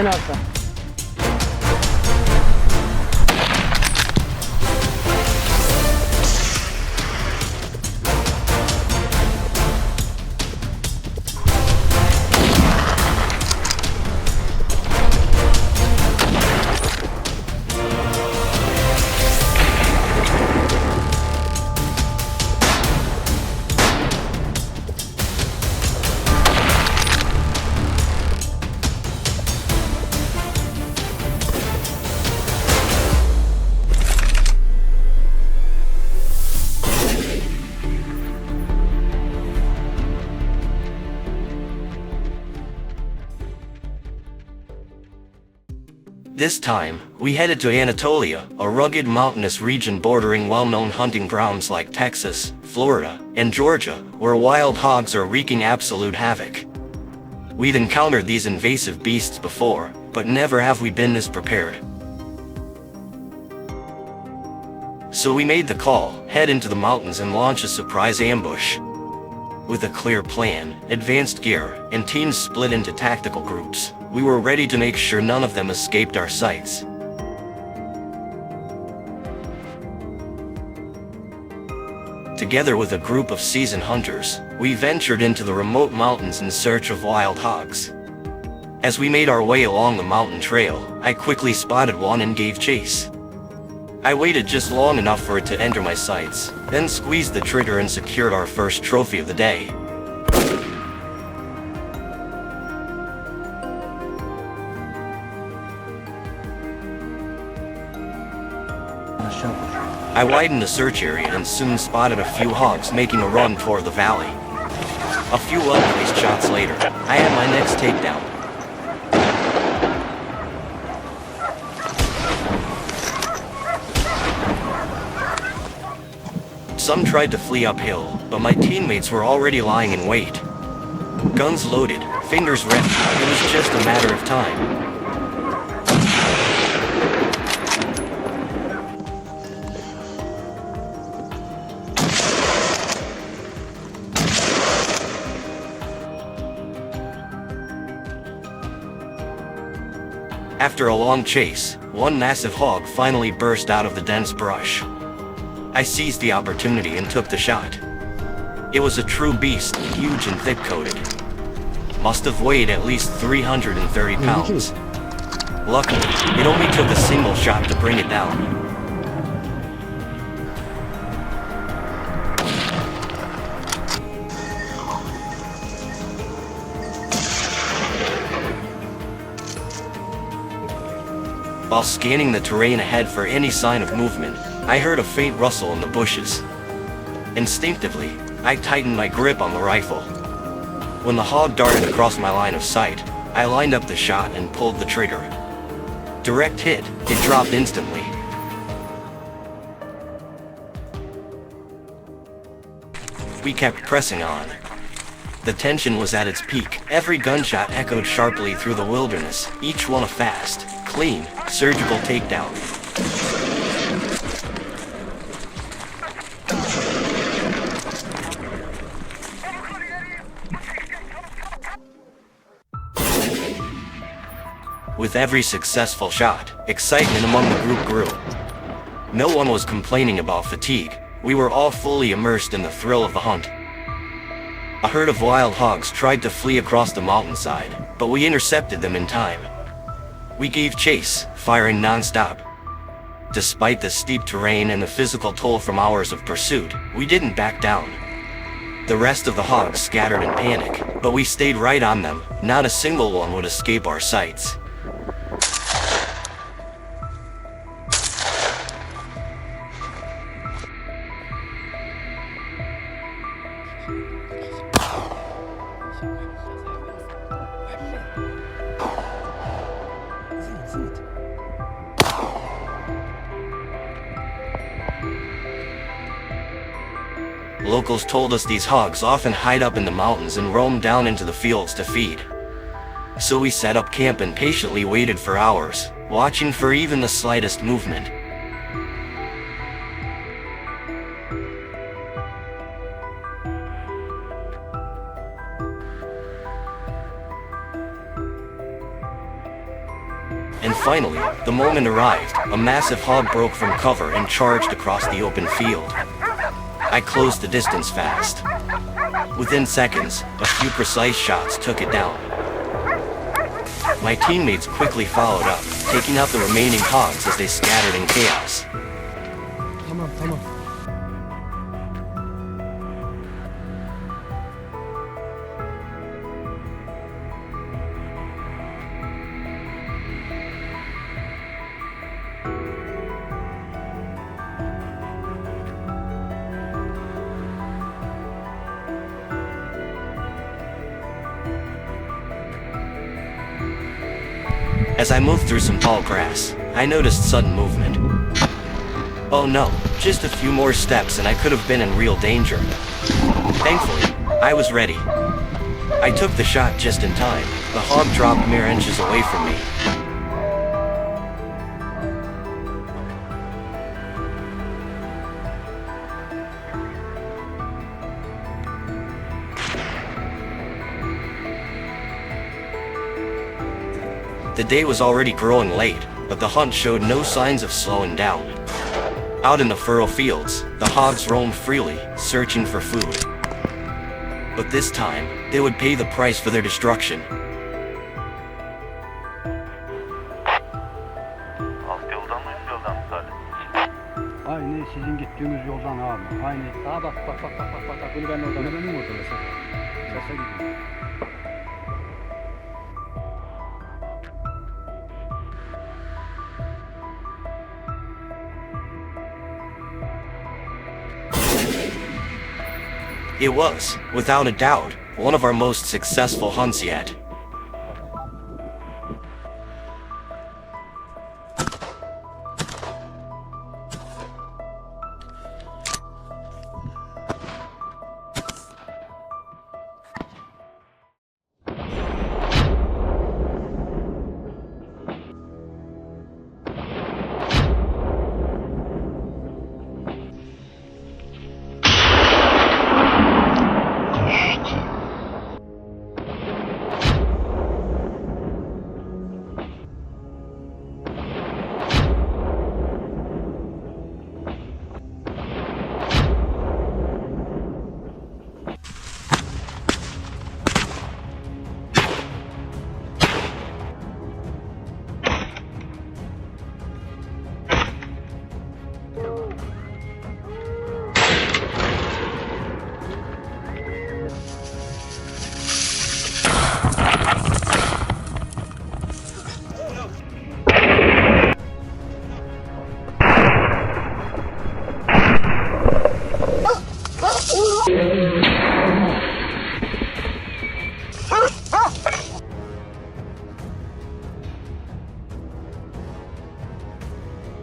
En alta. This time, we headed to Anatolia, a rugged mountainous region bordering well-known hunting grounds like Texas, Florida, and Georgia, where wild hogs are wreaking absolute havoc. We'd encountered these invasive beasts before, but never have we been this prepared. So we made the call, head into the mountains and launch a surprise ambush. With a clear plan, advanced gear, and teams split into tactical groups, we were ready to make sure none of them escaped our sights. Together with a group of seasoned hunters, we ventured into the remote mountains in search of wild hogs. As we made our way along the mountain trail, I quickly spotted one and gave chase. I waited just long enough for it to enter my sights, then squeezed the trigger and secured our first trophy of the day. I widened the search area and soon spotted a few hogs making a run toward the valley. A few well-placed shots later, I had my next takedown. Some tried to flee uphill, but my teammates were already lying in wait. Guns loaded, fingers ready, it was just a matter of time. After a long chase, one massive hog finally burst out of the dense brush. I seized the opportunity and took the shot. It was a true beast, huge and thick-coated. Must have weighed at least 330 pounds. Luckily, it only took a single shot to bring it down. While scanning the terrain ahead for any sign of movement, I heard a faint rustle in the bushes. Instinctively, I tightened my grip on the rifle. When the hog darted across my line of sight, I lined up the shot and pulled the trigger. Direct hit, it dropped instantly. We kept pressing on. The tension was at its peak. Every gunshot echoed sharply through the wilderness, each one a fast, clean, surgical takedown. With every successful shot, excitement among the group grew. No one was complaining about fatigue. We were all fully immersed in the thrill of the hunt. A herd of wild hogs tried to flee across the mountainside, but we intercepted them in time. We gave chase, firing non-stop. Despite the steep terrain and the physical toll from hours of pursuit, we didn't back down. The rest of the hogs scattered in panic, but we stayed right on them. Not a single one would escape our sights. Locals told us these hogs often hide up in the mountains and roam down into the fields to feed. So we set up camp and patiently waited for hours, watching for even the slightest movement. And finally, the moment arrived. A massive hog broke from cover and charged across the open field. I closed the distance fast. Within seconds, a few precise shots took it down. My teammates quickly followed up, taking out the remaining hogs as they scattered in chaos. Tamam. As I moved through some tall grass, I noticed sudden movement. Oh no, just a few more steps and I could have been in real danger. Thankfully, I was ready. I took the shot just in time. The hog dropped mere inches away from me. The day was already growing late, but the hunt showed no signs of slowing down. Out in the furrow fields, the hogs roamed freely, searching for food. But this time, they would pay the price for their destruction. Alt yoldan mı, üst yoldan mı sadece? Aynı sizin gittiğiniz yoldan abi. Aynı. Aa bak. Bunu ben oradan. Bunu benim oradan mesela. Sese gidiyor. It was, without a doubt, one of our most successful hunts yet.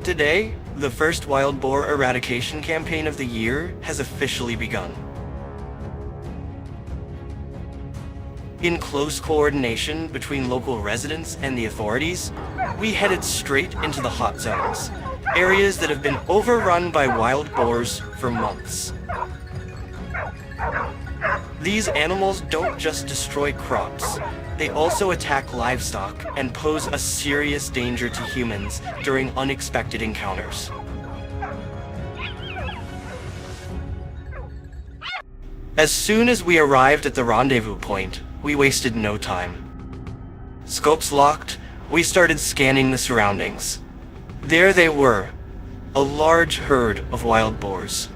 Today, the first wild boar eradication campaign of the year has officially begun. In close coordination between local residents and the authorities, we headed straight into the hot zones, areas that have been overrun by wild boars for months. These animals don't just destroy crops, they also attack livestock and pose a serious danger to humans during unexpected encounters. As soon as we arrived at the rendezvous point, we wasted no time. Scopes locked, we started scanning the surroundings. There they were, a large herd of wild boars.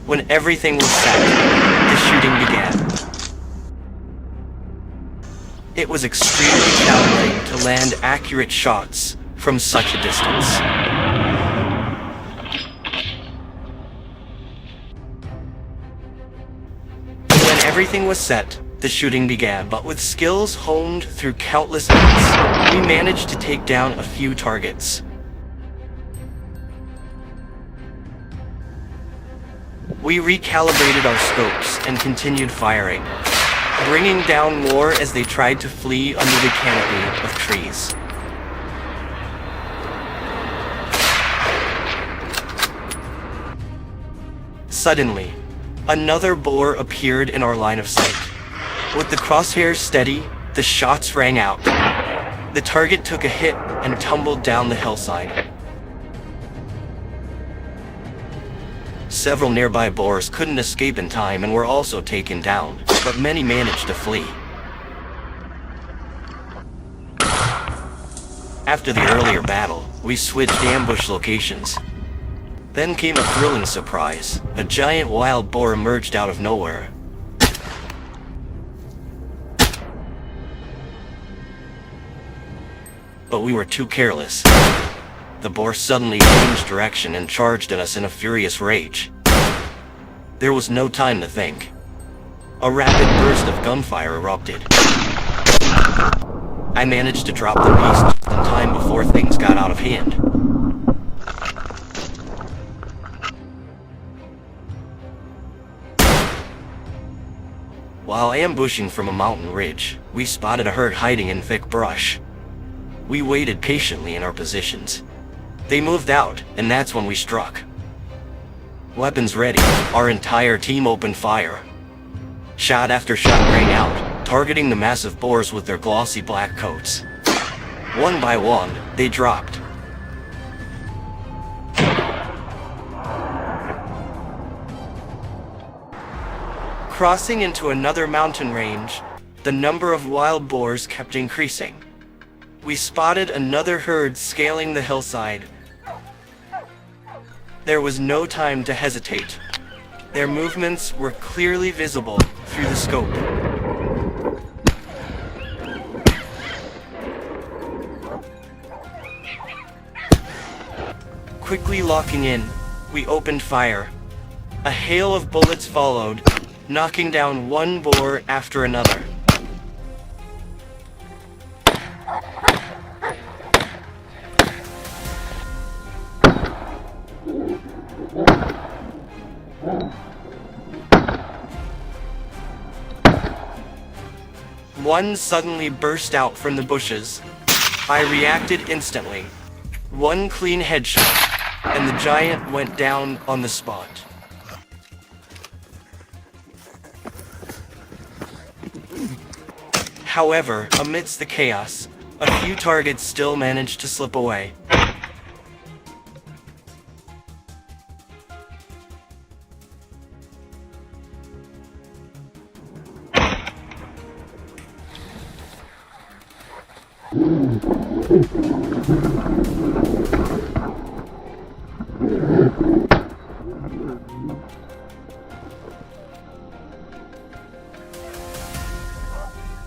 When everything was set, the shooting began. It was extremely challenging to land accurate shots from such a distance. When everything was set, the shooting began, but with skills honed through countless hits, we managed to take down a few targets. We recalibrated our scopes and continued firing, bringing down more as they tried to flee under the canopy of trees. Suddenly, another boar appeared in our line of sight. With the crosshairs steady, the shots rang out. The target took a hit and tumbled down the hillside. Several nearby boars couldn't escape in time and were also taken down, but many managed to flee. After the earlier battle, we switched ambush locations. Then came a thrilling surprise. A giant wild boar emerged out of nowhere. But we were too careless. The boar suddenly changed direction and charged at us in a furious rage. There was no time to think. A rapid burst of gunfire erupted. I managed to drop the beast just in time before things got out of hand. While ambushing from a mountain ridge, we spotted a herd hiding in thick brush. We waited patiently in our positions. They moved out, and that's when we struck. Weapons ready, our entire team opened fire. Shot after shot rang out, targeting the massive boars with their glossy black coats. One by one, they dropped. Crossing into another mountain range, the number of wild boars kept increasing. We spotted another herd scaling the hillside. There was no time to hesitate. Their movements were clearly visible through the scope. Quickly locking in, we opened fire. A hail of bullets followed, knocking down one boar after another. One suddenly burst out from the bushes. I reacted instantly. One clean headshot, and the giant went down on the spot. However, amidst the chaos, a few targets still managed to slip away.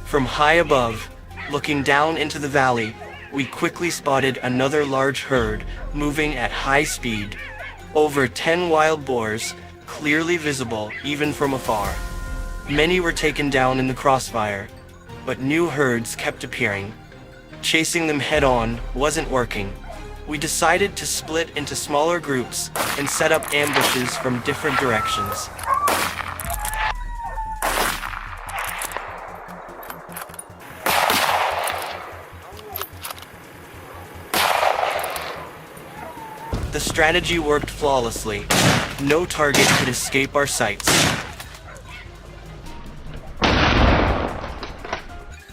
From high above, looking down into the valley, we quickly spotted another large herd moving at high speed. Over 10 wild boars, clearly visible even from afar. Many were taken down in the crossfire, but new herds kept appearing. Chasing them head-on wasn't working. We decided to split into smaller groups and set up ambushes from different directions. The strategy worked flawlessly. No target could escape our sights.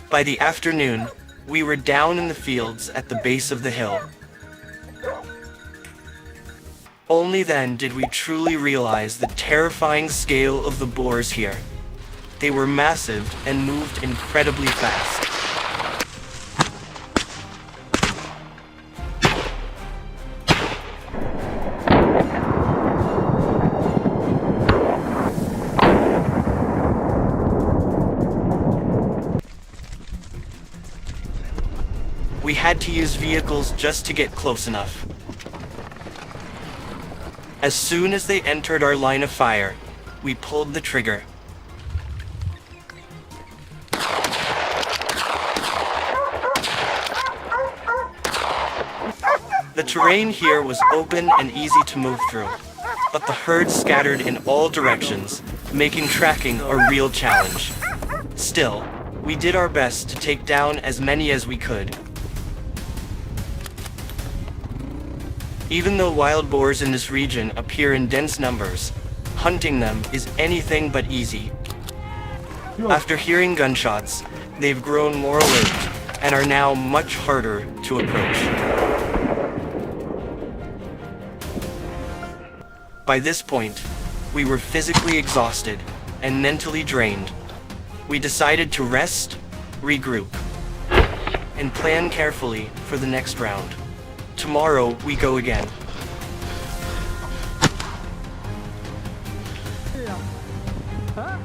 By the afternoon, we were down in the fields at the base of the hill. Only then did we truly realize the terrifying scale of the boars here. They were massive and moved incredibly fast. We had to use vehicles just to get close enough. As soon as they entered our line of fire, we pulled the trigger. The terrain here was open and easy to move through, but the herd scattered in all directions, making tracking a real challenge. Still, we did our best to take down as many as we could. Even though wild boars in this region appear in dense numbers, hunting them is anything but easy. After hearing gunshots, they've grown more alert, and are now much harder to approach. By this point, we were physically exhausted and mentally drained. We decided to rest, regroup, and plan carefully for the next round. Tomorrow, we go again. Huh?